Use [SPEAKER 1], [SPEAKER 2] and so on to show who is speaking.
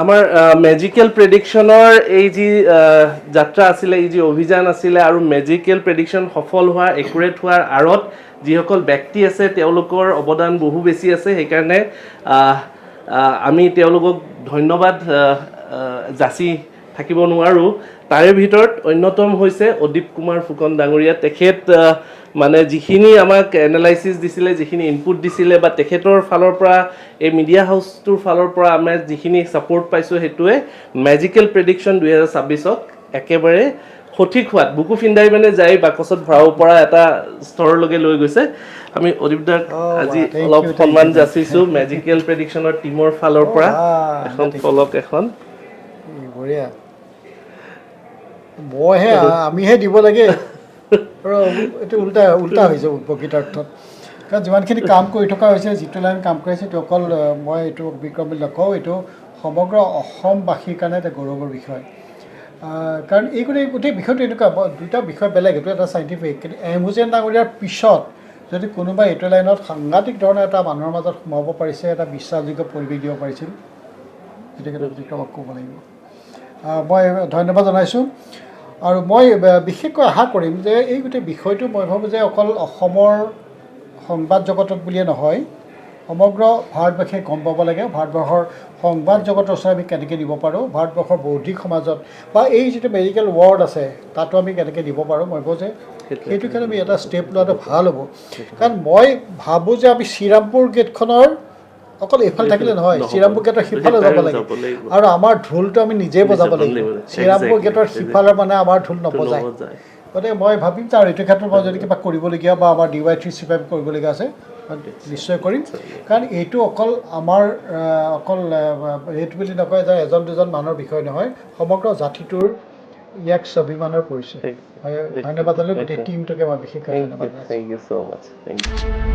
[SPEAKER 1] আমাৰ মেজিকেল প্ৰেডিকশ্যনৰ এই যি যাত্ৰা আছিলে এই যি অভিযান আছিলে আৰু মেজিকেল প্ৰেডিকশ্যন সফল হোৱা একুৰেট হোৱাৰ আঁৰত যিসকল ব্যক্তি আছে তেওঁলোকৰ অৱদান বহু বেছি আছে সেইকাৰণে আমি তেওঁলোকক ধন্যবাদ যাচি থাকিব নোৱাৰোঁ তাৰে ভিতৰত অন্যতম হৈছে অদীপ কুমাৰ ফুকন ডাঙৰীয়া তেখেত মানে যিখিনি আমাক এনালাইচিছ দিছিলে যিখিনি ইনপুট দিছিলে বা তেখেতৰ ফালৰ পৰা এই মিডিয়া হাউচটোৰ ফালৰ পৰা আমাৰ যিখিনি ছাপোৰ্ট পাইছোঁ সেইটোৱে মেজিকেল প্ৰেডিকশ্যন 2026ক একেবাৰে সঠিক হোৱাত বুকু ফিন্দাই মানে যাই বাকচত ভৰাব পৰা এটা স্তৰলৈকে লৈ গৈছে আমি অদীপদাক আজি অলপ সন্মান যাচিছোঁ মেজিকেল প্ৰেডিকশ্যনৰ টীমৰ ফালৰ পৰা এখন ফলক এখন
[SPEAKER 2] বঢ়িয়া মইহে আমিহে দিব লাগে আৰু এইটো উল্টা হৈছে প্ৰকৃতাৰ্থত কাৰণ যিমানখিনি কাম কৰি থকা হৈছে যিটো লাইন কাম কৰি আছে সেইটো অকল মই এইটো বিক্ৰম বুলি নকওঁ এইটো সমগ্ৰ অসমবাসীৰ কাৰণে এটা গৌৰৱৰ বিষয় কাৰণ এই গোটেই বিষয়টো এনেকুৱা দুটা বিষয় বেলেগ এইটো এটা চাইণ্টিফিক কিন্তু এমহুজেন ডাঙৰীয়াৰ পিছত যদি কোনোবাই এইটো লাইনত সাংঘাতিক ধৰণে এটা মানুহৰ মাজত সোমাব পাৰিছে এটা বিশ্বাসযোগ্য পৰিৱেশ দিব পাৰিছিল গতিকে বিক্ৰমক ক'ব লাগিব মই ধন্যবাদ জনাইছোঁ আৰু মই বিশেষকৈ আশা কৰিম যে এই গোটেই বিষয়টো মই ভাবোঁ যে অকল অসমৰ সংবাদ জগতত বুলিয়ে নহয় সমগ্ৰ ভাৰতবাসীয়ে গম পাব লাগে ভাৰতবৰ্ষৰ সংবাদ জগতৰ ওচৰত আমি কেনেকৈ দিব পাৰোঁ ভাৰতবৰ্ষৰ বৌদ্ধিক সমাজত বা এই যিটো মেডিকেল ৱৰ্ড আছে তাতো আমি কেনেকৈ দিব পাৰোঁ মই ভাবোঁ যে সেইটো কাৰণে আমি এটা ষ্টেপ লোৱাটো ভাল হ'ব কাৰণ মই ভাবোঁ যে আমি শ্ৰীৰামপুৰ গেটখনৰ অকল এইফালে থাকিলে নহয় শ্ৰীৰামপুৰ গেটৰ সিফালে যাব লাগিব আৰু আমাৰ ঢোলটো আমি নিজেই বজাব লাগিব শ্ৰীৰামপুৰ গেটৰ সিফালে মানে আমাৰ ঢোল নবজায় গতিকে মই ভাবিম তাৰ এইটো ক্ষেত্ৰত মই যদি কিবা কৰিবলগীয়া বা আমাৰ DY365 কৰিবলগীয়া আছে নিশ্চয় কৰিম কাৰণ এইটো অকল আমাৰ অকল এইটো বুলি নকয় যে এজন দুজন মানুহৰ বিষয় নহয় সমগ্ৰ জাতিটোৰ ইয়াক স্বাভিমানৰ পৰিচয় ধন্যবাদ জনালোঁ গোটেই টীমটোকে মই বিশেষকৈ ধন্যবাদ
[SPEAKER 1] thank you so' much thank U